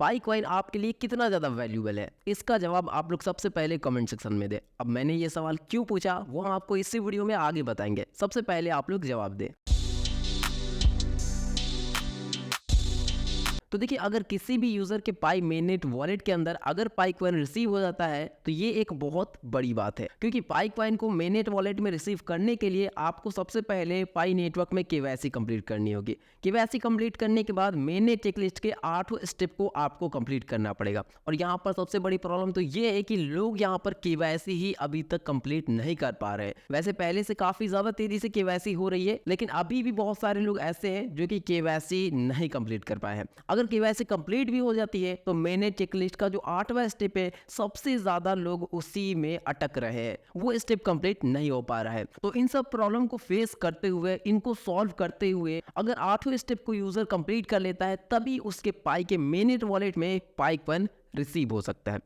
पाई coin आपके लिए कितना ज़्यादा वैल्यूबल है? इसका जवाब आप लोग सबसे पहले कमेंट सेक्शन में दें। अब मैंने ये सवाल क्यों पूछा वो हम आपको इसी वीडियो में आगे बताएंगे। सबसे पहले आप लोग जवाब दें। तो देखिए, अगर किसी भी यूज़र के पाई मेननेट वॉलेट के अंदर अगर पाई कॉइन रिसीव हो जाता है तो ये एक बहुत बड़ी बात है, क्योंकि पाई कॉइन को मेननेट वॉलेट में रिसीव करने के लिए आपको सबसे पहले पाई नेटवर्क में केवाईसी कंप्लीट करनी होगी। केवाईसी कंप्लीट करने के बाद मेननेट चेकलिस्ट के 8 स्टेप को आपको कंप्लीट करना पड़ेगा। और यहाँ पर सबसे बड़ी प्रॉब्लम तो ये है कि लोग यहाँ पर केवाईसी ही अभी तक कंप्लीट नहीं कर पा रहे हैं। वैसे पहले से काफ़ी ज़्यादा तेज़ी से केवाईसी हो रही है, लेकिन अभी भी बहुत सारे लोग ऐसे हैं जो कि केवाईसी नहीं कंप्लीट कर पाए हैं। अगर केवाईसी कंप्लीट भी हो जाती है तो मेननेट चेकलिस्ट का जो 8वां स्टेप है, सबसे ज्यादा लोग उसी में अटक रहे हैं, वो स्टेप कंप्लीट नहीं हो पा रहा है। तो इन सब प्रॉब्लम को फेस करते हुए, इनको सॉल्व करते हुए अगर 8वें स्टेप को यूजर कंप्लीट कर लेता है तभी उसके पाई के मेननेट वॉलेट में पाई कॉइन रिसीव हो सकता है।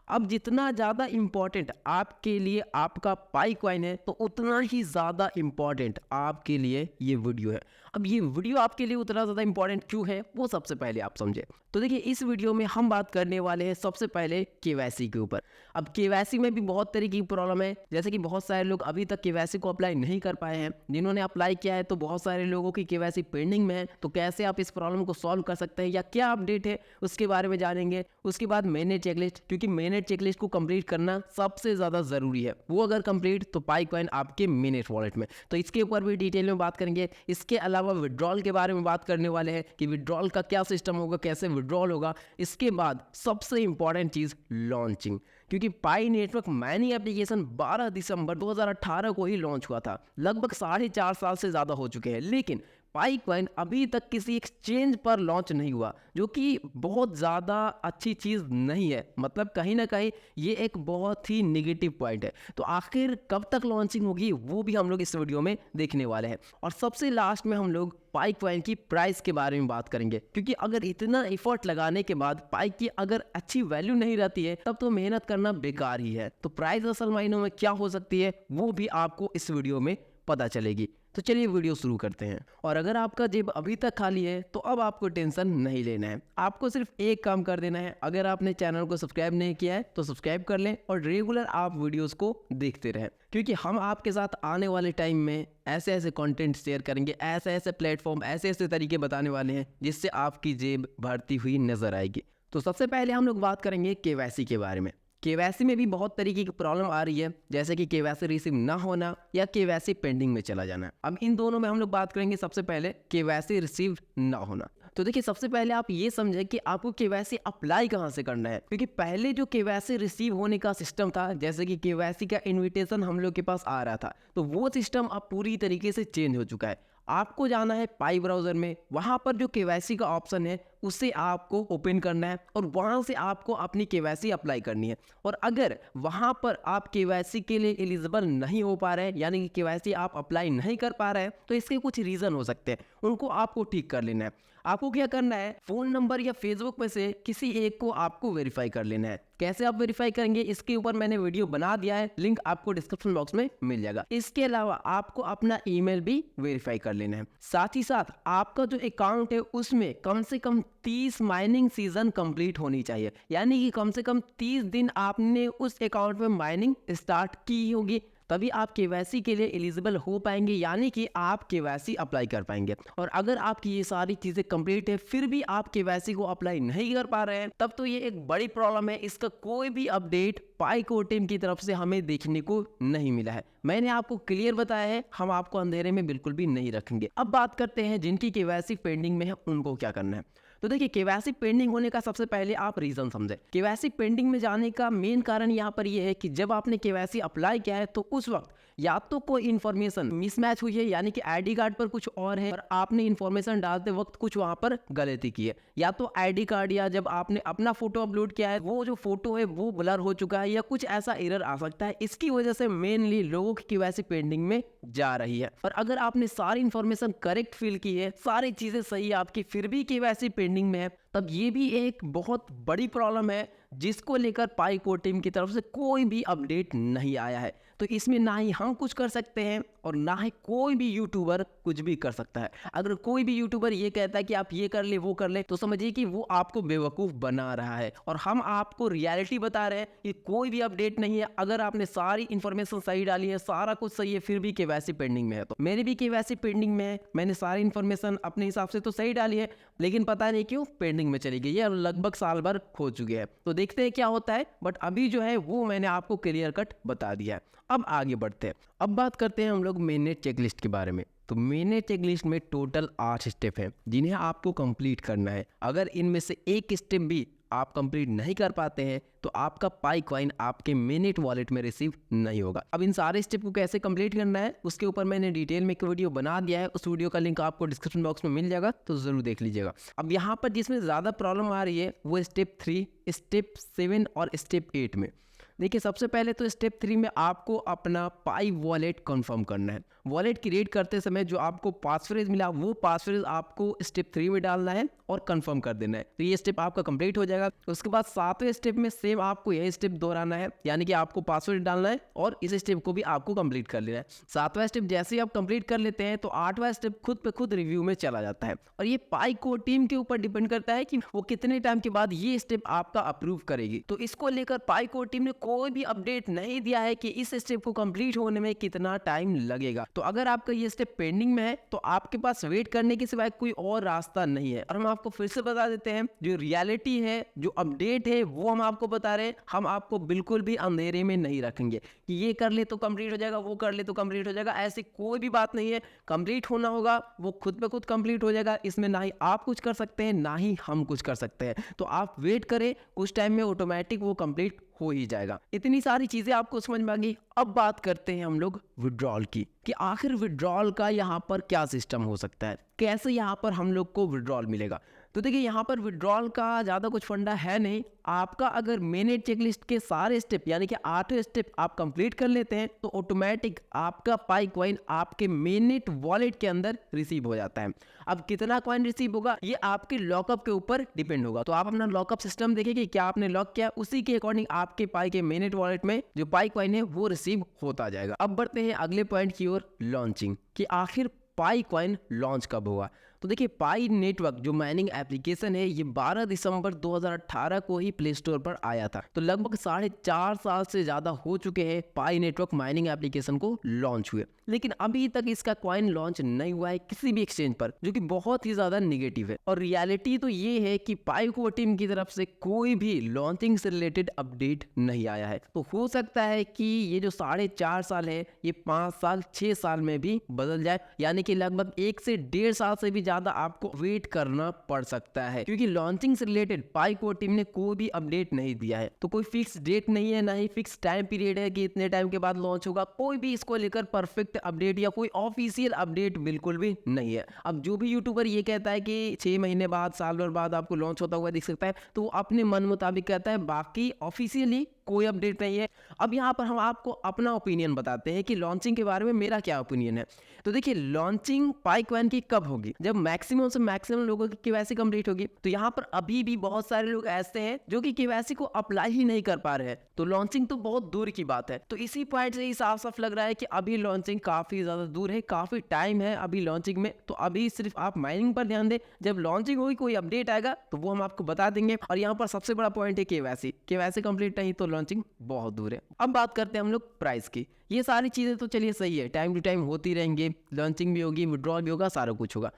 अब जितना ज़्यादा इम्पॉर्टेंट आपके लिए आपका पाई कॉइन है तो उतना ही ज़्यादा इम्पॉर्टेंट आपके लिए ये वीडियो है। अब ये वीडियो आपके लिए उतना ज़्यादा इम्पॉर्टेंट क्यों है वो सबसे पहले आप समझे। तो देखिए, इस वीडियो में हम बात करने वाले हैं सबसे पहले केवाईसी के ऊपर। अब केवाईसी में भी बहुत तरह की प्रॉब्लम है, जैसे कि बहुत सारे लोग अभी तक केवाईसी को अप्लाई नहीं कर पाए हैं। जिन्होंने अप्लाई किया है तो बहुत सारे लोगों की केवाईसी पेंडिंग में है। तो कैसे आप इस प्रॉब्लम को सॉल्व कर सकते हैं या क्या अपडेट है उसके बारे में जानेंगे। उसके बाद मेननेट चेकलिस्ट, क्योंकि मेननेट चेकलिस्ट को कंप्लीट करना सबसे ज्यादा जरूरी है। वो अगर कंप्लीट तो पाई कॉइन आपके मेननेट वॉलेट में, तो इसके ऊपर भी डिटेल में बात करेंगे। इसके अलावा विड्रॉल के बारे में बात करने वाले हैं कि विड्रॉल का क्या सिस्टम होगा, कैसे विड्रॉल होगा। इसके बाद सबसे इंपॉर्टेंट चीज लॉन्चिंग, क्योंकि पाई नेटवर्क माइनिंग एप्लीकेशन 12 दिसंबर 2018 को ही लॉन्च हुआ था। लगभग 4.5 साल से ज्यादा हो चुके हैं, लेकिन पाई कॉइन अभी तक किसी एक्सचेंज पर लॉन्च नहीं हुआ, जो कि बहुत ज़्यादा अच्छी चीज़ नहीं है। मतलब कहीं ना कहीं ये एक बहुत ही नेगेटिव पॉइंट है। तो आखिर कब तक लॉन्चिंग होगी वो भी हम लोग इस वीडियो में देखने वाले हैं। और सबसे लास्ट में हम लोग पाई कॉइन की प्राइस के बारे में बात करेंगे, क्योंकि अगर इतना एफर्ट लगाने के बाद पाई की अगर अच्छी वैल्यू नहीं रहती है तब तो मेहनत करना बेकार ही है। तो प्राइस असल मायनों में क्या हो सकती है वो भी आपको इस वीडियो में पता चलेगी। तो चलिए वीडियो शुरू करते हैं। और अगर आपका जेब अभी तक खाली है तो अब आपको टेंशन नहीं लेना है। आपको सिर्फ एक काम कर देना है, अगर आपने चैनल को सब्सक्राइब नहीं किया है तो सब्सक्राइब कर लें और रेगुलर आप वीडियोस को देखते रहें, क्योंकि हम आपके साथ आने वाले टाइम में ऐसे ऐसे कंटेंट शेयर करेंगे, ऐसे ऐसे प्लेटफॉर्म, ऐसे ऐसे तरीके बताने वाले हैं जिससे आपकी जेब भरती हुई नजर आएगी। तो सबसे पहले हम लोग बात करेंगे केवाईसी के बारे में। केवाईसी में भी बहुत तरीके की प्रॉब्लम आ रही है, जैसे कि केवाईसी रिसीव ना होना या केवाईसी पेंडिंग में चला जाना। अब इन दोनों में हम लोग बात करेंगे सबसे पहले केवाईसी रिसीव ना होना। तो देखिए, सबसे पहले आप ये समझे कि आपको केवाईसी अप्लाई कहाँ से करना है, क्योंकि पहले जो केवाईसी रिसीव होने का सिस्टम था, जैसे कि केवाईसी का इन्विटेशन हम लोग के पास आ रहा था, तो वो सिस्टम अब पूरी तरीके से चेंज हो चुका है। आपको जाना है पाई ब्राउजर में, वहां पर जो केवाईसी का ऑप्शन है उसे आपको ओपन करना है और वहां से आपको अपनी केवाईसी अप्लाई करनी है। और अगर वहां पर आप केवाईसी के लिए एलिजिबल नहीं हो पा रहे हैं, यानी कि केवाईसी आप अप्लाई नहीं कर पा रहे हैं, तो इसके कुछ रीजन हो सकते हैं, उनको आपको ठीक कर लेना है। आपको क्या करना है, फोन नंबर या फेसबुक में से किसी एक को आपको वेरीफाई कर लेना है। कैसे आप वेरीफाई करेंगे इसके ऊपर मैंने वीडियो बना दिया है, लिंक आपको डिस्क्रिप्शन बॉक्स में मिल जाएगा। इसके अलावा आपको अपना ईमेल भी वेरीफाई कर लेना है। साथ ही साथ आपका जो अकाउंट है उसमें कम से कम 30 माइनिंग सीजन कंप्लीट होनी चाहिए, यानी कि कम से कम 30 दिन आपने उस अकाउंट में माइनिंग स्टार्ट की होगी, तभी आप केवाईसी के लिए एलिजिबल हो पाएंगे, यानी कि आप केवाईसी अप्लाई कर पाएंगे। और अगर आपकी ये सारी चीजें कंप्लीट है फिर भी आप केवाईसी को अप्लाई नहीं कर पा रहे हैं, तब तो ये एक बड़ी प्रॉब्लम है। इसका कोई भी अपडेट पाई कोर टीम की तरफ से हमें देखने को नहीं मिला है। मैंने आपको क्लियर बताया है, हम आपको अंधेरे में बिल्कुल भी नहीं रखेंगे। अब बात करते हैं जिनकी केवाईसी पेंडिंग में है उनको क्या करना है। तो देखिए, केवाईसी पेंडिंग होने का सबसे पहले आप रीजन समझे। केवाईसी पेंडिंग में जाने का मेन कारण यहाँ पर यह है कि जब आपने केवाईसी अप्लाई किया है तो उस वक्त या तो कोई इन्फॉर्मेशन मिसमैच हुई है, यानी कि आईडी कार्ड पर कुछ और है और आपने इन्फॉर्मेशन डालते वक्त कुछ वहां पर गलती की है, या तो आईडी कार्ड या जब आपने अपना फोटो अपलोड किया है वो जो फोटो है वो ब्लर हो चुका है, या कुछ ऐसा एरर आ सकता है। इसकी वजह से मेनली लोगों की केवाईसी पेंडिंग में जा रही है। और अगर आपने सारी इन्फॉर्मेशन करेक्ट फिल की है, सारी चीजें सही है आपकी, फिर भी केवाईसी पेंडिंग में है, तब ये भी एक बहुत बड़ी प्रॉब्लम है जिसको लेकर पाई कोर टीम की तरफ से कोई भी अपडेट नहीं आया है। तो इसमें ना ही हम कुछ कर सकते हैं और ना ही कोई भी यूट्यूबर कुछ भी कर सकता है। अगर कोई भी यूट्यूबर ये कहता है कि आप ये कर ले वो कर ले, तो समझिए कि वो आपको बेवकूफ़ बना रहा है और हम आपको रियलिटी बता रहे हैं कि कोई भी अपडेट नहीं है। अगर आपने सारी इन्फॉर्मेशन सही डाली है, सारा कुछ सही है, फिर भी केवाईसी पेंडिंग में है, तो मेरी भी केवाईसी पेंडिंग में है। मैंने सारी इन्फॉर्मेशन अपने हिसाब से तो सही डाली है, लेकिन पता नहीं क्यों पेंडिंग में चली गई है और लगभग साल भर हो चुके हैं। तो देखते हैं क्या होता है, बट अभी जो है वो मैंने आपको क्लियर कट बता दिया है। अब आगे बढ़ते हैं। अब बात करते हैं हम लोग मेननेट चेकलिस्ट के बारे में। तो मेननेट चेकलिस्ट में टोटल 8 स्टेप हैं जिन्हें आपको कंप्लीट करना है। अगर इनमें से एक स्टेप भी आप कंप्लीट नहीं कर पाते हैं तो आपका पाई कॉइन आपके मेननेट वॉलेट में रिसीव नहीं होगा। अब इन सारे स्टेप को कैसे कंप्लीट करना है उसके ऊपर मैंने डिटेल में एक वीडियो बना दिया है, उस वीडियो का लिंक आपको डिस्क्रिप्शन बॉक्स में मिल जाएगा, तो जरूर देख लीजिएगा। अब यहाँ पर जिसमें ज़्यादा प्रॉब्लम आ रही है वो स्टेप 3, स्टेप 7 और स्टेप 8 में। देखिए, सबसे पहले तो स्टेप 3 में आपको अपना पाई वॉलेट कंफर्म करना है। वॉलेट क्रिएट करते समय जो आपको पासफ्रेज मिला वो पासफ्रेज आपको स्टेप 3 में डालना है और कंफर्म कर देना है। तो ये स्टेप आपका कंप्लीट हो जाएगा। उसके बाद 7वें स्टेप में सेम आपको यही स्टेप दोहराना है, यानी कि आपको पासवर्ड डालना है और इस स्टेप को भी आपको कंप्लीट कर लेना है। 7वां स्टेप जैसे ही आप कंप्लीट कर लेते हैं तो 8वां स्टेप खुद पे खुद रिव्यू में चला जाता है और ये पाई कोर टीम के ऊपर डिपेंड करता है कि वो कितने टाइम के बाद ये स्टेप आपका अप्रूव करेगी। तो इसको लेकर पाई कोर टीम ने कोई भी अपडेट नहीं दिया है कि इस स्टेप को कंप्लीट होने में कितना टाइम लगेगा। तो अगर आपका ये स्टेप पेंडिंग में है तो आपके पास वेट करने के सिवाय कोई और रास्ता नहीं है। और हम आपको फिर से बता देते हैं, जो रियलिटी है, जो अपडेट है वो हम आपको बता रहे हैं। हम आपको बिल्कुल भी अंधेरे में नहीं रखेंगे कि ये कर ले तो कंप्लीट हो जाएगा, वो कर ले तो कंप्लीट हो जाएगा। ऐसी कोई भी बात नहीं है। कंप्लीट होना होगा वो खुद पे खुद कंप्लीट हो जाएगा। इसमें ना ही आप कुछ कर सकते हैं ना ही हम कुछ कर सकते हैं। तो आप वेट करें, कुछ टाइम में ऑटोमेटिक वो कंप्लीट हो ही जाएगा। इतनी सारी चीजें आपको समझ में आ गई। अब बात करते हैं हम लोग विड्रॉल की, कि आखिर विड्रॉल का यहाँ पर क्या सिस्टम हो सकता है, कैसे यहाँ पर हम लोग को विड्रॉल मिलेगा। तो देखिए, यहाँ पर विड्रॉल का ज़्यादा कुछ फंडा है नहीं। आपका अगर मेननेट चेकलिस्ट के सारे स्टेप यानी कि 8 स्टेप आप कंप्लीट कर लेते हैं तो ऑटोमेटिक आपका पाई कॉइन आपके मेननेट वॉलेट के अंदर रिसीव हो जाता है। अब कितना कॉइन रिसीव होगा ये आपके लॉकअप के ऊपर डिपेंड होगा। तो आप अपना लॉकअप सिस्टम देखिए कि क्या आपने लॉक किया, उसी के अकॉर्डिंग आपके पाई के मेननेट वॉलेट में जो पाई कॉइन है वो रिसीव होता जाएगा। अब बढ़ते हैं अगले पॉइंट की ओर, लॉन्चिंग, कि आखिर पाई कॉइन लॉन्च कब होगा। तो देखिए, पाई नेटवर्क जो माइनिंग एप्लीकेशन है ये 12 दिसंबर 2018 को ही प्ले स्टोर पर आया था। तो लगभग 4.5 साल से ज़्यादा हो चुके हैं पाई नेटवर्क माइनिंग एप्लीकेशन को लॉन्च हुए, लेकिन अभी तक इसका कॉइन लॉन्च नहीं हुआ है किसी भी एक्सचेंज पर, जो कि बहुत ही ज़्यादा निगेटिव है। और रियलिटी तो ये है कि पाई कोर टीम की तरफ से कोई भी लॉन्चिंग से रिलेटेड अपडेट नहीं आया है। तो हो सकता है कि ये जो 4.5 साल है ये 5 साल 6 साल में भी बदल जाए, यानी कि लगभग 1 से 1.5 साल से भी ज्यादा आपको वेट करना पड़ सकता है, क्योंकि लॉन्चिंग से रिलेटेड पाई कोर टीम ने कोई भी अपडेट नहीं दिया है। तो कोई फिक्स डेट नहीं है, ना ही फिक्स टाइम पीरियड है कि इतने टाइम के बाद लॉन्च होगा। कोई भी इसको लेकर परफेक्ट अपडेट या कोई ऑफिशियल अपडेट बिल्कुल भी नहीं है। अब जो भी यूट्यूबर ये कहता है कि 6 महीने बाद, साल भर बाद आपको लॉन्च होता हुआ दिख सकता है, तो वो अपने मन मुताबिक कहता है, बाकी ऑफिशियली कोई अपडेट नहीं है। अब यहाँ पर हम आपको अपना ओपिनियन बताते हैं कि लॉन्चिंग के बारे में मेरा क्या ओपिनियन है। तो देखिए, लॉन्चिंग पाई कॉइन की कब होगी, जब मैक्सिमम से मैक्सिमम लोगों की केवाईसी कंप्लीट होगी। तो यहाँ पर अभी भी बहुत सारे लोग ऐसे हैं जो कि केवाईसी को अप्लाई ही नहीं कर पा रहे हैं। तो लॉन्चिंग तो बहुत दूर की बात है। तो इसी पॉइंट से ही साफ साफ लग रहा है कि अभी लॉन्चिंग काफी ज्यादा दूर है, काफी टाइम है अभी लॉन्चिंग में। तो अभी सिर्फ आप माइनिंग पर ध्यान दें, जब लॉन्चिंग होगी कोई अपडेट आएगा तो वो हम आपको बता देंगे। और यहाँ पर सबसे बड़ा पॉइंट है केवाईसी कंप्लीट नहीं तो लॉन्चिंग बहुत दूर है। अब बात करते हैं हम लोग प्राइस की। ये सारी चीजें तो चलिए सही है, टाइम टू टाइम होती रहेंगे, लॉन्चिंग भी होगी, विड्रॉल भी होगा, सारा कुछ होगा।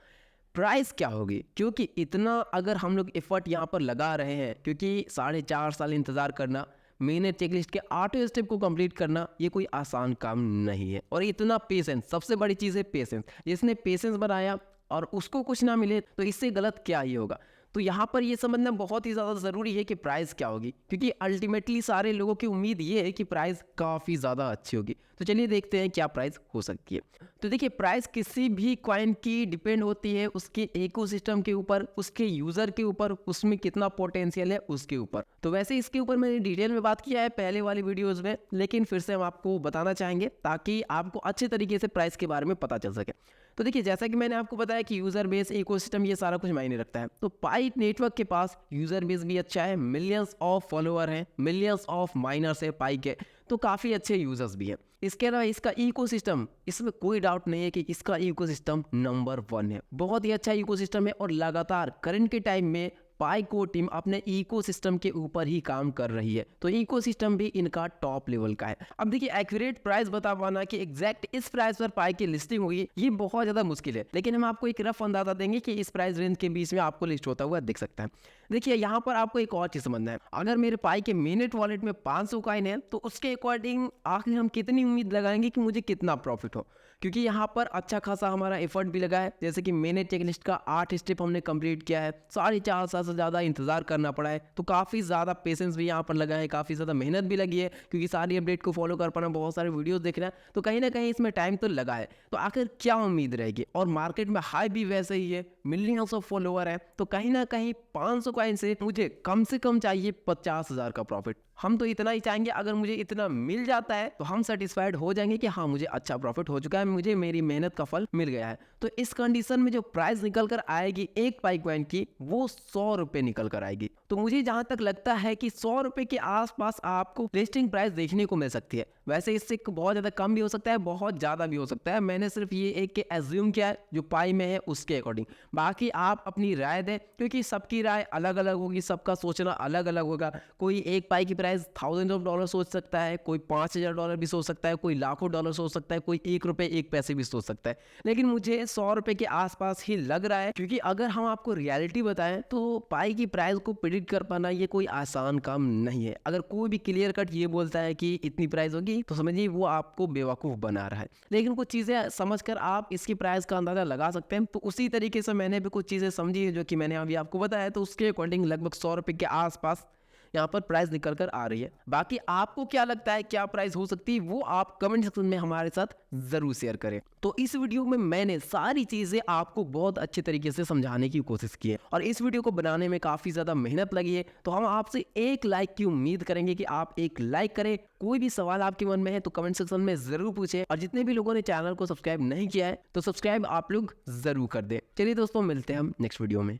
प्राइस क्या होगी, क्योंकि इतना अगर हम लोग एफर्ट यहाँ पर लगा रहे हैं, क्योंकि 4.5 साल इंतजार करना, मेननेट चेकलिस्ट के 8 स्टेप को कंप्लीट करना, ये कोई आसान काम नहीं है। और इतना पेशेंस, सबसे बड़ी चीज़ है पेशेंस। जिसने पेशेंस बनाया और उसको कुछ ना मिले तो इससे गलत क्या ही होगा। तो यहाँ पर ये समझना बहुत ही ज़्यादा ज़रूरी है कि प्राइस क्या होगी, क्योंकि अल्टीमेटली सारे लोगों की उम्मीद ये है कि प्राइस काफ़ी ज़्यादा अच्छी होगी। तो चलिए देखते हैं क्या प्राइस हो सकती है। तो देखिए, प्राइस किसी भी कॉइन की डिपेंड होती है उसके इकोसिस्टम के ऊपर, उसके यूज़र के ऊपर, उसमें कितना पोटेंशियल है उसके ऊपर। तो वैसे इसके ऊपर मैंने डिटेल में बात किया है पहले वाली वीडियोज़ में, लेकिन फिर से हम आपको बताना चाहेंगे ताकि आपको अच्छे तरीके से प्राइस के बारे में पता चल सके। तो देखिए जैसा कि मैंने आपको बताया कि यूजर बेस, इकोसिस्टम, ये सारा कुछ मायने रखता है। तो पाई नेटवर्क के पास यूजर बेस भी अच्छा है, मिलियंस ऑफ फॉलोअर हैं, मिलियंस ऑफ माइनर्स है पाई के, तो काफ़ी अच्छे यूजर्स भी हैं। इसके अलावा इसका इकोसिस्टम, इसमें कोई डाउट नहीं है कि इसका इकोसिस्टम नंबर 1 है, बहुत ही अच्छा इकोसिस्टम है। और लगातार करंट के टाइम में पाई को टीम अपने इकोसिस्टम के ऊपर ही काम कर रही है, तो इकोसिस्टम भी इनका टॉप लेवल का है। अब देखिए एक्यूरेट प्राइस बता पाना कि एग्जैक्ट इस प्राइस पर पाई की लिस्टिंग होगी, ये बहुत ज़्यादा मुश्किल है, लेकिन हम आपको एक रफ अंदाजा देंगे कि इस प्राइस रेंज के बीच में आपको लिस्ट होता हुआ दिख सकता है। देखिए यहाँ पर आपको एक और चीज़ समझना है, अगर मेरे पाई के मेनेट वॉलेट में 500 कॉइन है तो उसके अकॉर्डिंग आखिर हम कितनी उम्मीद लगाएंगे कि मुझे कितना प्रॉफिट हो, क्योंकि यहाँ पर अच्छा खासा हमारा एफर्ट भी लगा है। जैसे कि मैंने चेकलिस्ट का 8 स्टेप हमने कंप्लीट किया है, 4.5 साल से ज़्यादा इंतजार करना पड़ा है, तो काफ़ी ज़्यादा पेशेंस भी यहाँ पर लगा है, काफ़ी ज़्यादा मेहनत भी लगी है, क्योंकि सारी अपडेट को फॉलो कर पाना, बहुत सारे वीडियोस देखना है, तो कहीं ना कहीं इसमें टाइम तो लगा है। तो आखिर क्या उम्मीद रहेगी, और मार्केट में हाई भी वैसे ही है, मिलियंस ऑफ फॉलोअर है, तो कहीं ना कहीं 500 कॉइन से मुझे कम से कम चाहिए 50,000 का प्रॉफिट। हम तो इतना ही चाहेंगे, अगर मुझे इतना मिल जाता है तो हम सेटिस्फाइड हो जाएंगे कि हाँ मुझे अच्छा प्रॉफिट हो चुका है, मुझे मेरी मेहनत का फल मिल गया है। तो इस कंडीशन में जो प्राइस निकल कर आएगी एक पाई कॉइन की, वो 100 रुपये निकल कर आएगी। तो मुझे जहां तक लगता है कि 100 रुपये के आसपास आपको लिस्टिंग प्राइस देखने को मिल सकती है। वैसे इससे बहुत ज़्यादा कम भी हो सकता है, बहुत ज़्यादा भी हो सकता है, मैंने सिर्फ ये एक के एज्यूम किया है जो पाई में है उसके अकॉर्डिंग। बाकी आप अपनी राय दें, क्योंकि सबकी राय अलग अलग होगी, सबका सोचना अलग अलग होगा। कोई एक पाई की प्राइस $1000 सोच सकता है, कोई $5000 भी सोच सकता है, कोई लाखों डॉलर सोच सकता है, कोई 1 रुपये 1 पैसे भी सोच सकता है, लेकिन मुझे 100 रुपये के आसपास ही लग रहा है। क्योंकि अगर हम आपको रियलिटी बताएं तो पाई की प्राइस को प्रिडिक्ट कर पाना ये कोई आसान काम नहीं है। अगर कोई भी क्लियर कट ये बोलता है कि इतनी प्राइस होगी तो समझिए वो आपको बेवकूफ़ बना रहा है, लेकिन कुछ चीज़ें समझकर आप इसकी प्राइस का अंदाज़ा लगा सकते हैं। तो उसी तरीके से मैंने भी कुछ चीज़ें समझी है जो कि मैंने अभी आपको बताया, तो उसके अकॉर्डिंग लगभग 100 रुपये के आसपास यहाँ पर प्राइस निकल कर आ रही है। बाकी आपको क्या लगता है क्या प्राइस हो सकती है, वो आप कमेंट सेक्शन में हमारे साथ जरूर शेयर करें। तो इस वीडियो में मैंने सारी चीजें आपको बहुत अच्छे तरीके से समझाने की कोशिश की है, और इस वीडियो को बनाने में काफी ज्यादा मेहनत लगी है। तो हम आपसे एक लाइक की उम्मीद करेंगे कि आप एक लाइक करें। कोई भी सवाल आपके मन में है तो कमेंट सेक्शन में जरूर पूछें, और जितने भी लोगों ने चैनल को सब्सक्राइब नहीं किया है तो सब्सक्राइब आप लोग जरूर कर दें। चलिए दोस्तों, मिलते हैं हम नेक्स्ट वीडियो में।